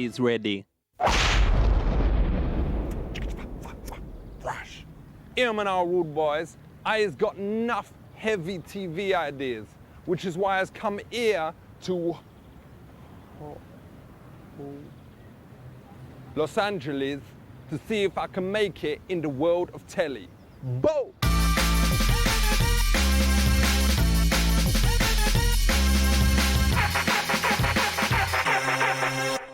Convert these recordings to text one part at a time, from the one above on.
is ready. Flash. Here, man, our rude boys. I has got enough heavy TV ideas, which is why I've come here to Los Angeles to see if I can make it in the world of telly. Bo!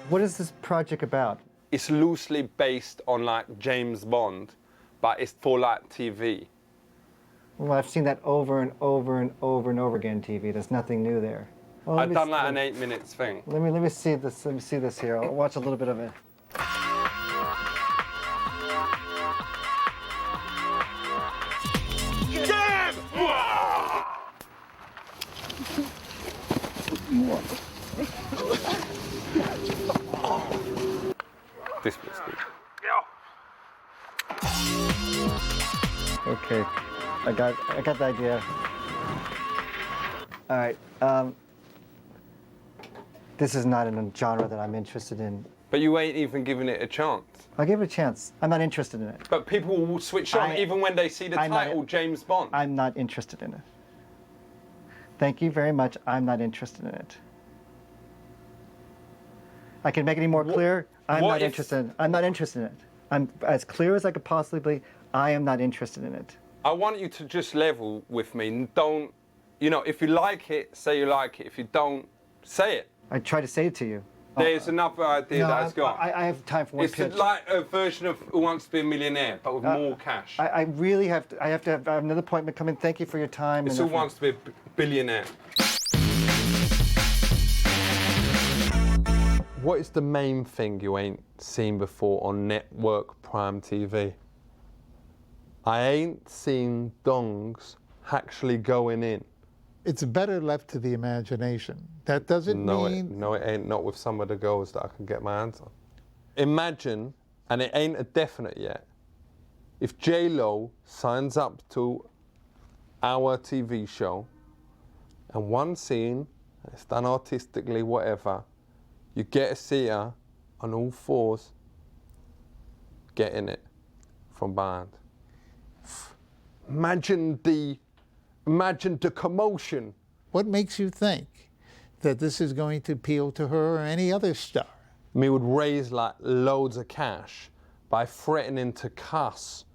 What is this project about? It's loosely based on like James Bond, but it's for like TV. Well, I've seen that over and over and over and over again, TV. There's nothing new there. Well, I've done like an 8 minutes thing. Let me see this. Let me see this here. I'll watch a little bit of it. Damn! This looks good. Okay, I got the idea. All right. This is not in a genre that I'm interested in. But you ain't even giving it a chance. I'll give it a chance. I'm not interested in it. But people will switch on even when they see the title, James Bond. I'm not interested in it. Thank you very much. I'm not interested in it. I can make it any more clear. I'm not interested. I'm not interested in it. I'm as clear as I could possibly be. I am not interested in it. I want you to just level with me. Don't, you know, if you like it, say you like it. If you don't, say it. I try to say it to you. There's another idea that I've got. I have time for one it's pitch. It's like a version of Who Wants to Be a Millionaire, but with more cash. I really have to. I have another appointment coming. Thank you for your time. It's Who Wants to Be a Billionaire. What is the main thing you ain't seen before on network prime TV? I ain't seen dongs actually going in. It's better left to the imagination. That doesn't mean... No, it ain't, not with some of the girls that I can get my hands on. Imagine, and it ain't a definite yet, if J-Lo signs up to our TV show, and one scene, it's done artistically, whatever, you get to see her on all fours getting it from behind. Imagine the commotion. What makes you think that this is going to appeal to her or any other star? Me would raise like loads of cash by threatening to cuss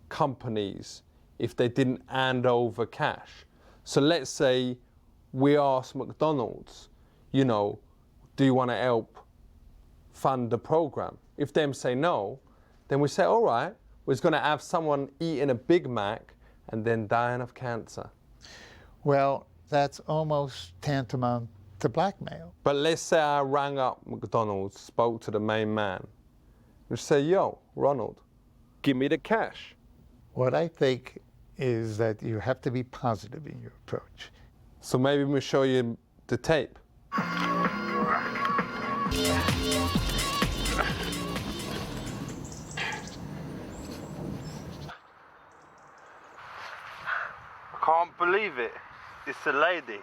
companies if they didn't hand over cash. So let's say we ask McDonald's, you know, do you want to help fund the program? If them say no, then we say, all right, we're going to have someone eating a Big Mac and then dying of cancer. Well, that's almost tantamount to blackmail. But let's say I rang up McDonald's, spoke to the main man, and say, yo, Ronald, give me the cash. What I think is that you have to be positive in your approach. So maybe we'll show you the tape. Can't believe it. It's a lady.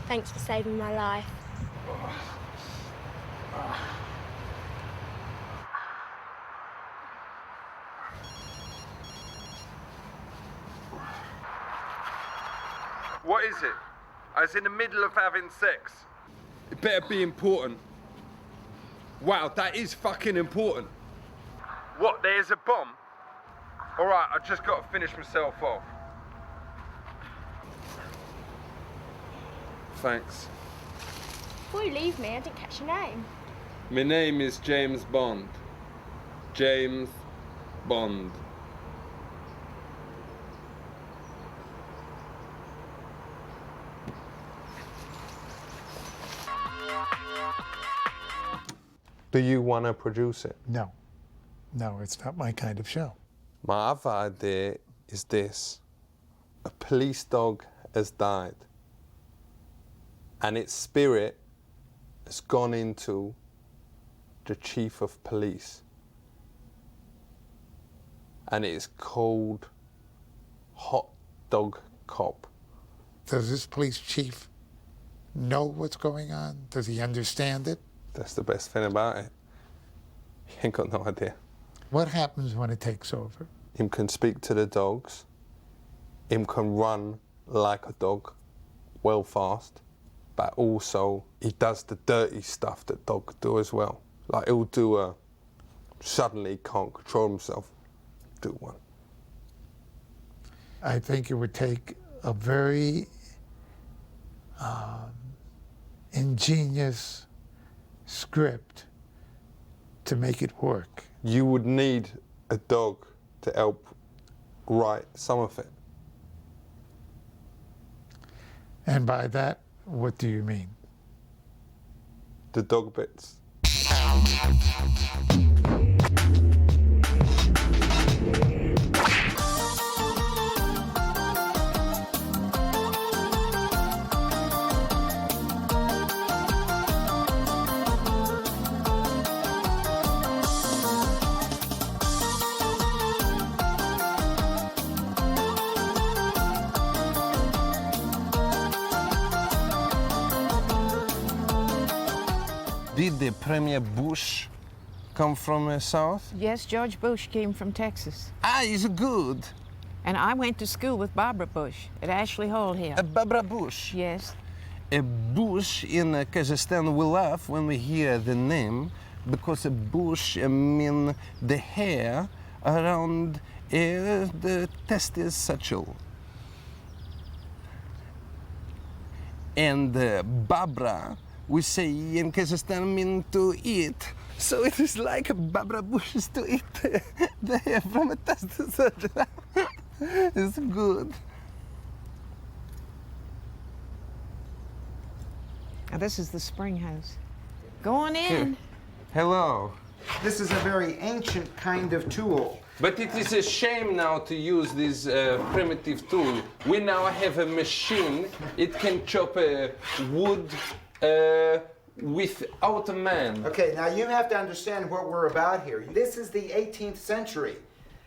Thanks for saving my life. What is it? I was in the middle of having sex. It better be important. Wow, that is fucking important. What, there's a bomb? All right, I just got to finish myself off. Thanks. Before you leave me, I didn't catch your name. My name is James Bond. James Bond. Do you want to produce it? No. No, it's not my kind of show. My other idea is this. A police dog has died, and its spirit has gone into the chief of police. And it is called Hot Dog Cop. Does this police chief know what's going on? Does he understand it? That's the best thing about it. He ain't got no idea. What happens when it takes over? Him can speak to the dogs. Him can run like a dog, well fast. But also, he does the dirty stuff that dogs do as well. Like he'll do a, suddenly he can't control himself, do one. I think it would take a very ingenious script to make it work. You would need a dog to help write some of it. And by that, what do you mean? The dog bits. Did the Premier Bush come from South? Yes, George Bush came from Texas. Ah, he's good. And I went to school with Barbara Bush at Ashley Hall here. Barbara Bush. Yes. A bush in Kazakhstan we laugh when we hear the name because a bush means the hair around the testis satchel. And Barbara, we say in Kazakhstan, mean to eat. So it is like Barbara Bush is to eat the hair from a testis satchel. It's good. Now this is the spring house. Go on in. Hello. This is a very ancient kind of tool. But it is a shame now to use this primitive tool. We now have a machine. It can chop wood without a man. Okay, now you have to understand what we're about here. This is the 18th century.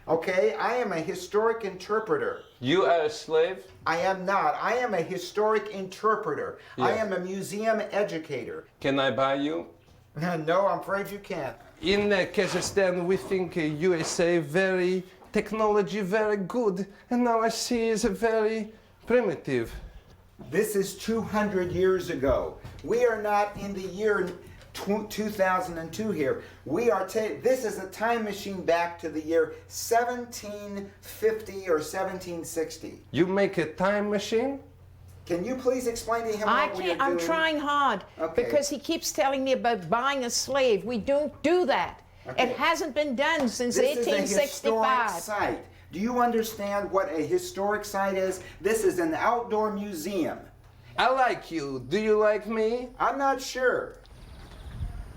Okay, I am a historic interpreter. You are a slave? I am not. I am a historic interpreter. I Yeah. am a museum educator. Can I buy you? No, I'm afraid you can't. In Kazakhstan, we think USAiii very technology very good, and now I see it's a very primitive. This is 200 years ago. We are not in the year 2002 here. We are this is a time machine back to the year 1750 or 1760. You make a time machine? Can you please explain to him I what we are can't, doing? I'm trying hard Okay. because he keeps telling me about buying a slave. We don't do that. Okay. It hasn't been done since This is a 1865. historic site. Do you understand what a historic site is? This is an outdoor museum. I like you. Do you like me? I'm not sure.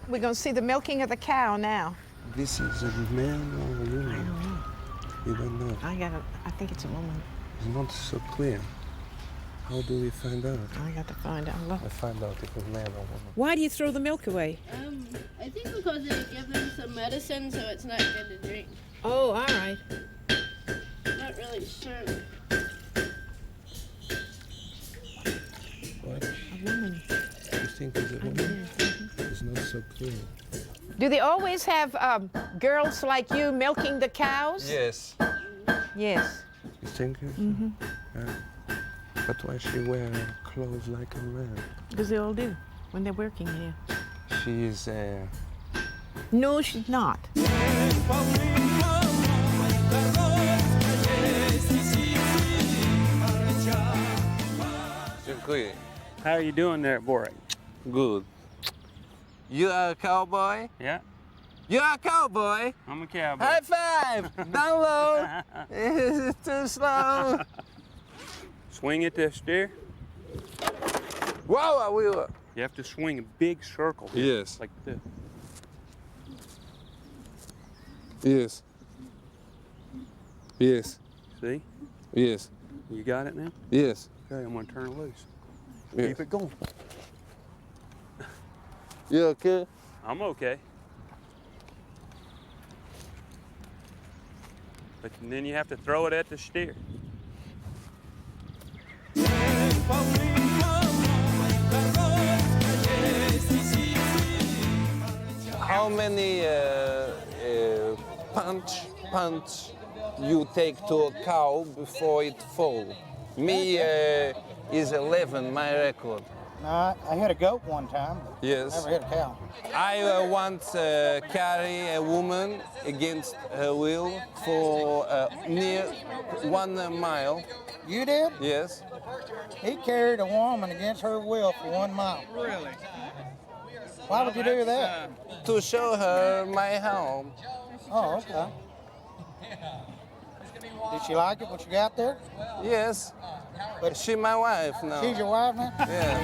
We're going to see the milking of the cow now. This is a man or a woman? I don't know. You don't know. I think it's a woman. It's not so clear. How do we find out? I got to find out. Look. I find out if it's man or woman. Why do you throw the milk away? I think because they give them some medicine so it's not good to drink. Oh, all right. Not really sure. What? A woman. You think it's a woman? It's not so clear. Do they always have girls like you milking the cows? Yes. Yes. You think? Mm-hmm. But why she wear clothes like a man? Because they all do when they're working here. She is No, she's not. How are you doing there at Borat? good. You are a cowboy? Yeah, You are a cowboy? I'm a cowboy. High five! Down low! It's too slow. Swing it to steer. Whoa, I will. You have to swing a big circle here, Yes. like this. Yes. Yes. See? Yes. You got it now? Yes. Okay, I'm gonna turn it loose. Yes. Keep it going. You okay? I'm okay. But then you have to throw it at the steer. How many punch you take to a cow before it fall. Me is 11, my record. I hit a goat one time. Yes. Never hit a cow. I once carry a woman against her will for near 1 mile. You did? Yes. He carried a woman against her will for 1 mile. Really? Why would you do that? To show her my home. Oh, okay. Did she like it when she got there? Yes. But she's my wife now. She's your wife now? Yeah.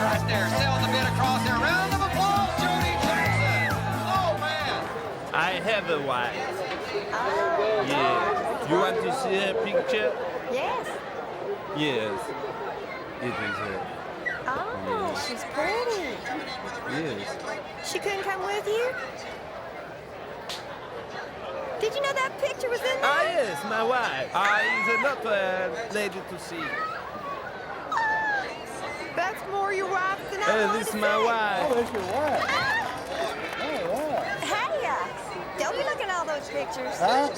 Right there, selling the bit across there. Round of applause, Jody Jackson. Oh, man. I have a wife. Oh. Yeah. You want to see her picture? Yes. Yes. It is her. Oh, yes. She's pretty. Yes. She couldn't come with you? Did you know that picture was in there? Ah, yes, my wife. Is not a lady to see. That's more your wife than I wanted This is to my say. wife. Oh, that's your wife. Oh, wow. Hey, don't be looking at all those pictures. Huh?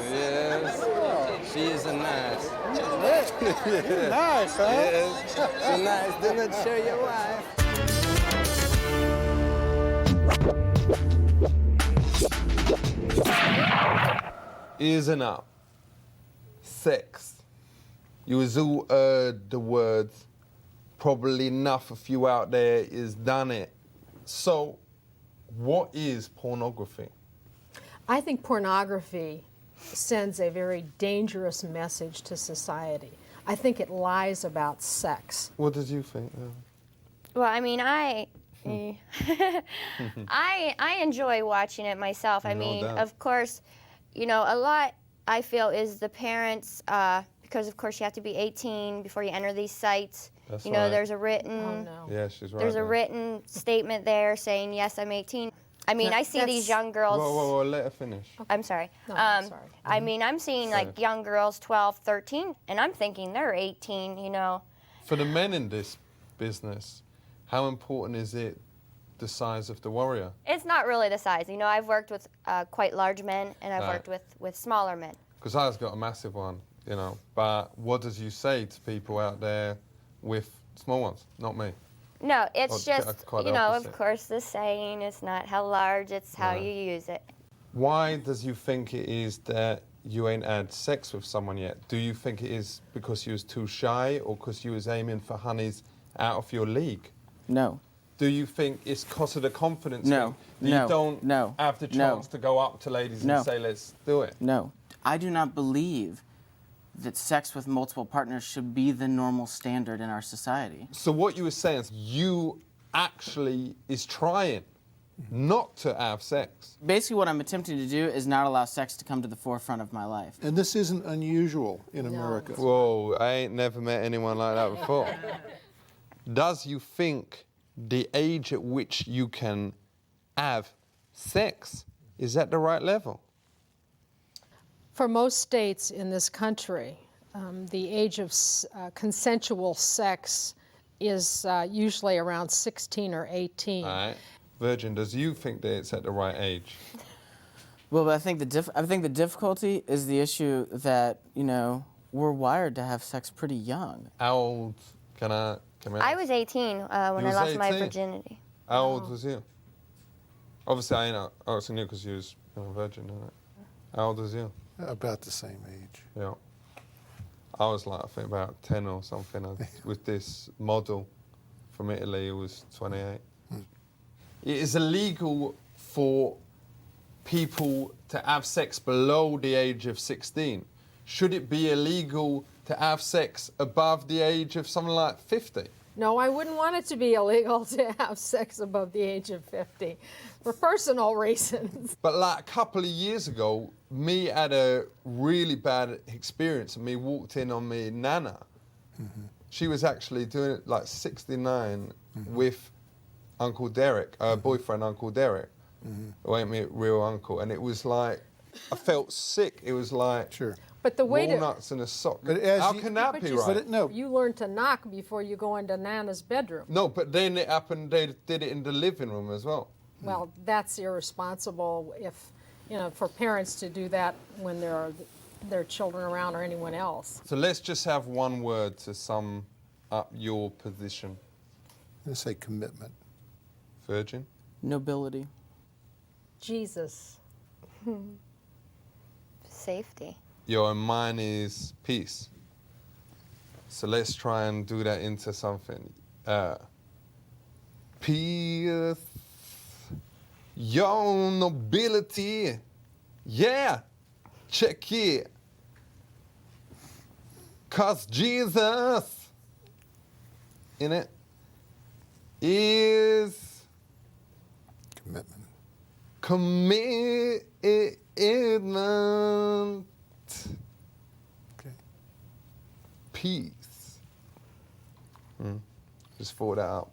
Yes. She is a nice. Nice, huh? Yes. So nice. Do not show your wife. Isn't up. Sex. You has all heard the words. Probably enough of you out there is done it. So, what is pornography? I think pornography sends a very dangerous message to society. I think it lies about sex. What did you think? Well, I mean, I enjoy watching it myself. I No mean, doubt. of course, you know, a lot I feel is the parents, because of course you have to be 18 before you enter these sites. That's you know, right. there's a written, Yeah, she's right. there's a there. written statement there saying yes, I'm 18. I mean, I see these young girls. Whoa, let her finish. I'm sorry. No, I'm sorry. I mean, I'm seeing like young girls, 12, 13, and I'm thinking they're 18. You know. For the men in this business, how important is it the size of the warrior? It's not really the size. You know, I've worked with quite large men, and I've Right. worked with smaller men. Because I've got a massive one, you know. But what does you say to people out there with small ones? Not me. No, it's Or just, quite you the know, opposite. of course, the saying, it's not how large, it's how Yeah. you use it. Why does you think it is that you ain't had sex with someone yet? Do you think it is because you was too shy or because you was aiming for honeys out of your league? No. Do you think it's because of the confidence No. thing? No. You don't No. have the No. chance to go up to ladies No. and say, let's do it? No. I do not believe that sex with multiple partners should be the normal standard in our society. So what you were saying is you actually is trying not to have sex. Basically, what I'm attempting to do is not allow sex to come to the forefront of my life. And this isn't unusual in America. Whoa, I ain't never met anyone like that before. Does you think the age at which you can have sex is at the right level? For most states in this country, the age of consensual sex is usually around 16 or 18. All right. Virgin, does you think that it's at the right age? Well, but I think the difficulty is the issue that, you know, we're wired to have sex pretty young. How old can I I was 18 when I was lost my 18? virginity. How old was you? Obviously, I ain't asking you because you was a virgin, isn't it? How old was you? About the same age. Yeah. I was like, I think about 10 or something. With this model from Italy who was 28. It is illegal for people to have sex below the age of 16. Should it be illegal to have sex above the age of something like 50? No, I wouldn't want it to be illegal to have sex above the age of 50 for personal reasons. But like a couple of years ago, me had a really bad experience and me walked in on me nana. She was actually doing it like 69 with Uncle Derek, her boyfriend Uncle Derek, who ain't my real uncle. And it was like, I felt sick. It was like But the way walnuts in a sock. But as How you- can that But be you, right? you learn to knock before you go into Nana's bedroom. No, but then it happened, they did it in the living room as well. Well, that's irresponsible if, for parents to do that when there are their children around or anyone else. So let's just have one word to sum up your position. I'm going to say commitment. Virgin? Nobility. Jesus. Safety. And mine is peace. So let's try and do that into something. Peace, your nobility. Yeah, check it. 'Cause Jesus in it is commitment. Commitment. Okay. Peace. Just thought that up,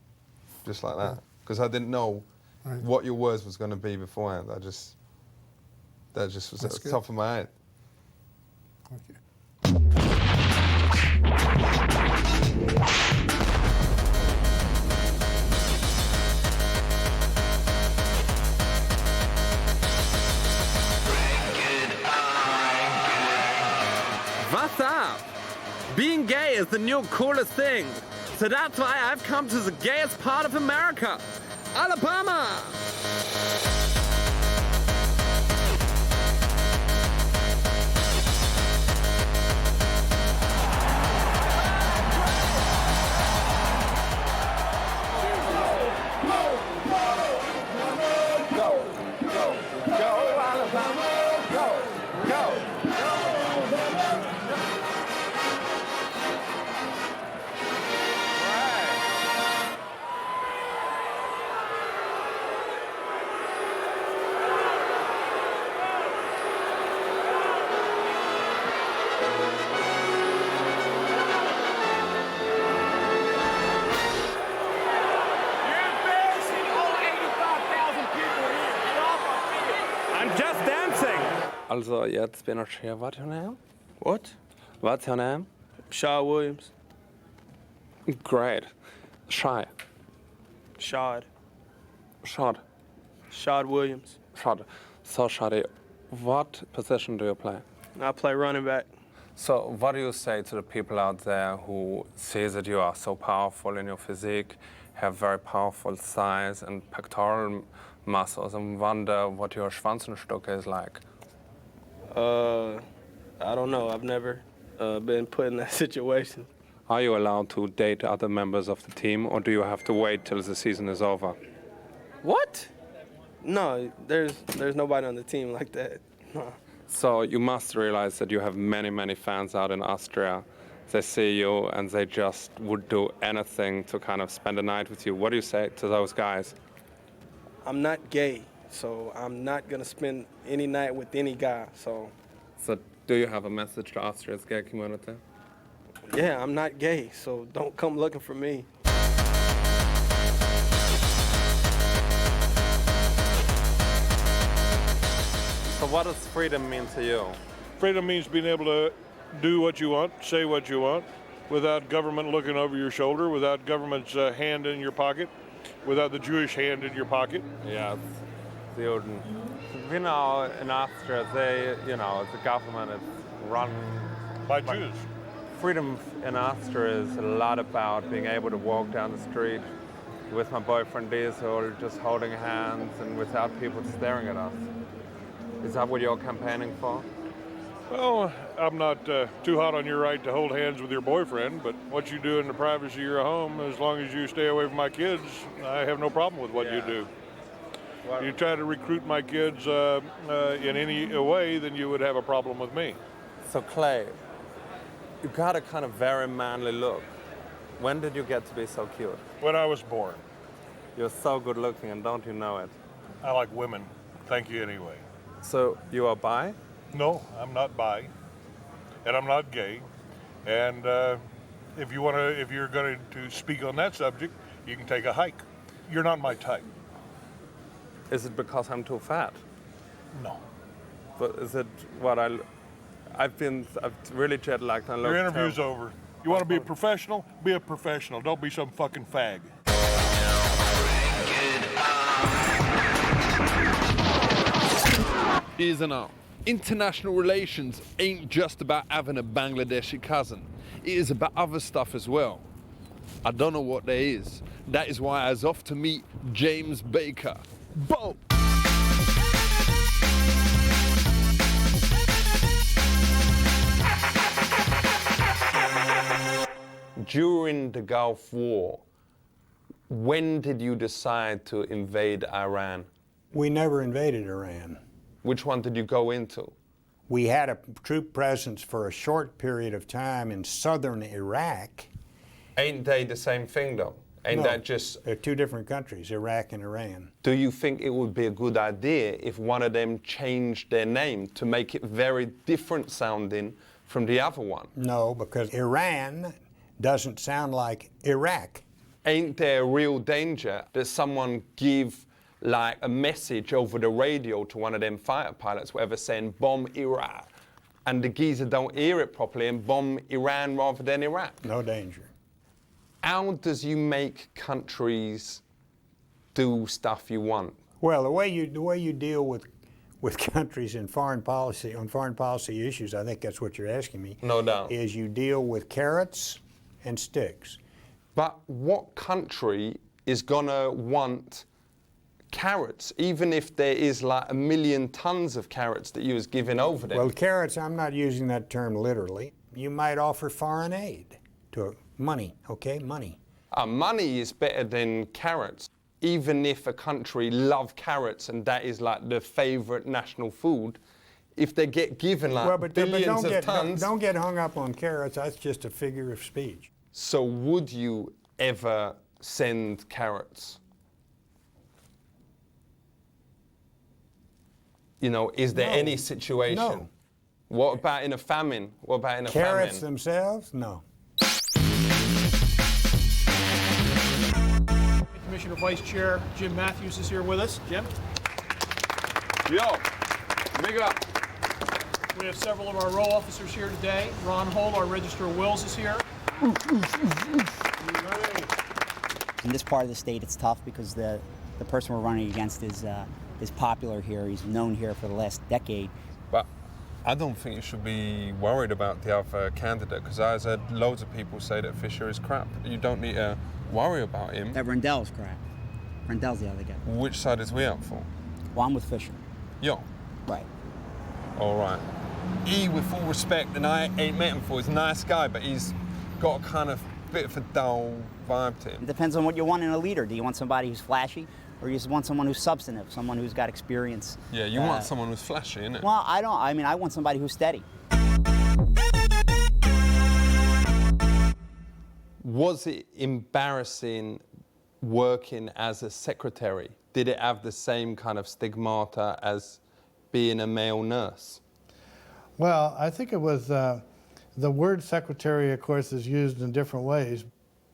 just like that, because I didn't know what your words was going to be beforehand. That just was at the top of my head. Okay. What's up? Being gay is the new coolest thing. So that's why I've come to the gayest part of America, Alabama. Also, jetzt bin ich hier. What's your name? What? What's your name? Shaw Williams. Great. Shy. Shad. Shad. Shad Williams. Shad. So, Shadi, what position do you play? I play running back. So, what do you say to the people out there who say that you are so powerful in your physique, have very powerful thighs and pectoral muscles, and wonder what your Schwanzenstücke is like? I don't know. I've never been put in that situation. Are you allowed to date other members of the team, or do you have to wait till the season is over? What? No, there's nobody on the team like that. No. So you must realize that you have many, many fans out in Austria. They see you and they just would do anything to kind of spend a night with you. What do you say to those guys? I'm not gay, so I'm not gonna spend any night with any guy, so. So do you have a message to Austria's gay community? Yeah, I'm not gay, so don't come looking for me. So what does freedom mean to you? Freedom means being able to do what you want, say what you want, without government looking over your shoulder, without government's hand in your pocket, without the Jewish hand in your pocket. Yes, the Juden. You know, in Austria, the government is run by Jews. Freedom in Austria is a lot about being able to walk down the street with my boyfriend Diesel, just holding hands and without people staring at us. Is that what you're campaigning for? Well, I'm not too hot on your right to hold hands with your boyfriend, but what you do in the privacy of your home, as long as you stay away from my kids, I have no problem with what you do. If you try to recruit my kids in any way, then you would have a problem with me. So Clay, you got a kind of very manly look. When did you get to be so cute? When I was born. You're so good looking, and don't you know it? I like women. Thank you anyway. So you are bi? No, I'm not bi, and I'm not gay. And if you're going to speak on that subject, you can take a hike. You're not my type. Is it because I'm too fat? No. But is it what I've really jet lagged. Your interview's over. You want to be a professional? Be a professional. Don't be some fucking fag. is an art. International relations ain't just about having a Bangladeshi cousin. It is about other stuff as well. I don't know what there is. That is why I was off to meet James Baker. Boom! During the Gulf War, when did you decide to invade Iran? We never invaded Iran. Which one did you go into? We had a troop presence for a short period of time in southern Iraq. Ain't they the same thing though? Ain't that just... They're two different countries, Iraq and Iran. Do you think it would be a good idea if one of them changed their name to make it very different sounding from the other one? No, because Iran doesn't sound like Iraq. Ain't there a real danger that someone give like a message over the radio to one of them fighter pilots, whatever, saying bomb Iraq, and the geezer don't hear it properly and bomb Iran rather than Iraq? No danger. How does you make countries do stuff you want? Well, the way you deal with countries in foreign policy, on foreign policy issues, I think that's what you're asking me. No doubt. Is you deal with carrots and sticks. But what country is gonna want carrots, even if there is like 1 million tons of carrots that you was giving over there? Well, carrots, I'm not using that term literally. You might offer foreign aid to money, okay, money. Money is better than carrots. Even if a country love carrots and that is like the favorite national food, if they get given like billions of tons... Don't get hung up on carrots, that's just a figure of speech. So would you ever send carrots? You know, is there any situation? No. What about in a famine? What about in a Carrots famine? themselves? No. Commissioner Vice Chair Jim Matthews is here with us. Jim? Yo, big up. We have several of our row officers here today. Ron Holt, our Register of Wills, is here. In this part of the state, it's tough because the person we're running against is popular here. He's known here for the last decade. But I don't think you should be worried about the other candidate, because I've heard loads of people say that Fisher is crap. You don't need to worry about him. That Rendell's crap. Rendell's the other guy. Which side is we up for? Well, I'm with Fisher. Yo. Right. All right. He, with full respect, and I ain't met him before, he's a nice guy, but he's got a kind of bit of a dull vibe to him. It depends on what you want in a leader. Do you want somebody who's flashy, or you just want someone who's substantive, someone who's got experience? Yeah, you want someone who's flashy, innit? Well, I mean, I want somebody who's steady. Was it embarrassing working as a secretary? Did it have the same kind of stigmata as being a male nurse? Well, I think it was, the word secretary, of course, is used in different ways.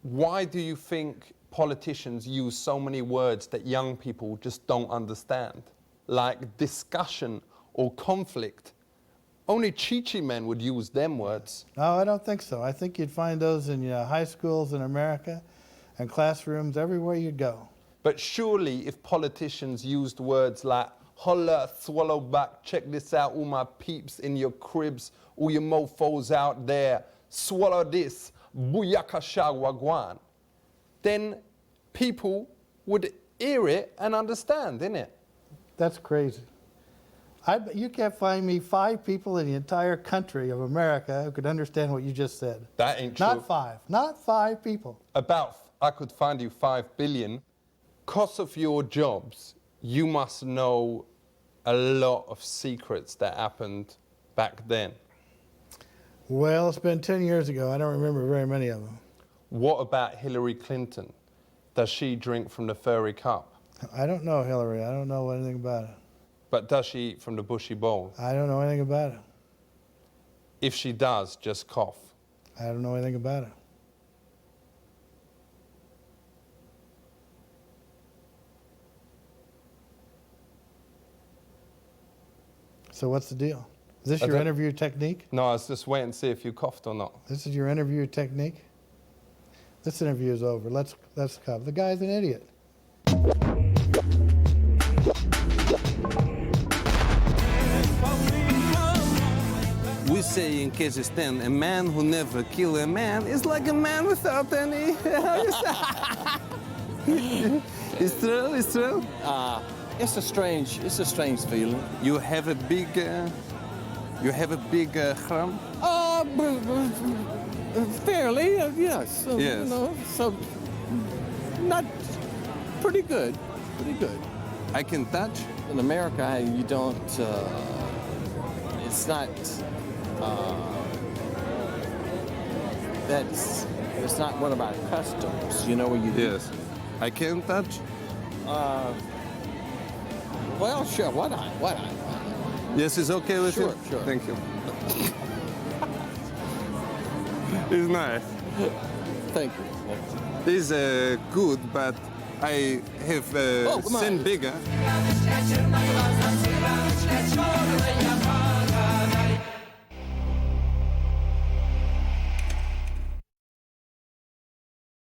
Why do you think politicians use so many words that young people just don't understand? Like discussion or conflict. Only Chi-Chi men would use them words. No, I don't think so. I think you'd find those in high schools in America and classrooms everywhere you'd go. But surely if politicians used words like holla, swallow back, check this out, all my peeps in your cribs, all your mofos out there, swallow this, booyaka shagwagwan, then people would hear it and understand, innit? That's crazy. You can't find me 5 people in the entire country of America who could understand what you just said. That ain't true. Not 5 people. I could find you 5 billion. Cost of your jobs, you must know a lot of secrets that happened back then. Well, it's been 10 years ago. I don't remember very many of them. What about Hillary Clinton? Does she drink from the furry cup? I don't know Hillary. I don't know anything about it. But does she eat from the bushy bowl? I don't know anything about it. If she does, just cough. I don't know anything about it. So what's the deal? Is this your interview technique? No, I was just waiting to see if you coughed or not. This is your interview technique? This interview is over. Let's cough. The guy's an idiot. say in Kazakhstan, a man who never kill a man is like a man without any. It's true. It's true. It's a strange feeling. You have a big harem. Fairly, yes. So, Yes. You know, so not pretty good. Pretty good. I can touch. In America, you don't. It's not. It's not one of our customs. You know where you. Yes. I can touch. Well, sure. Why not? Why not? Yes, it's okay with you. Sure. Thank you. It's nice. Thank you. It's good, but I have seen bigger.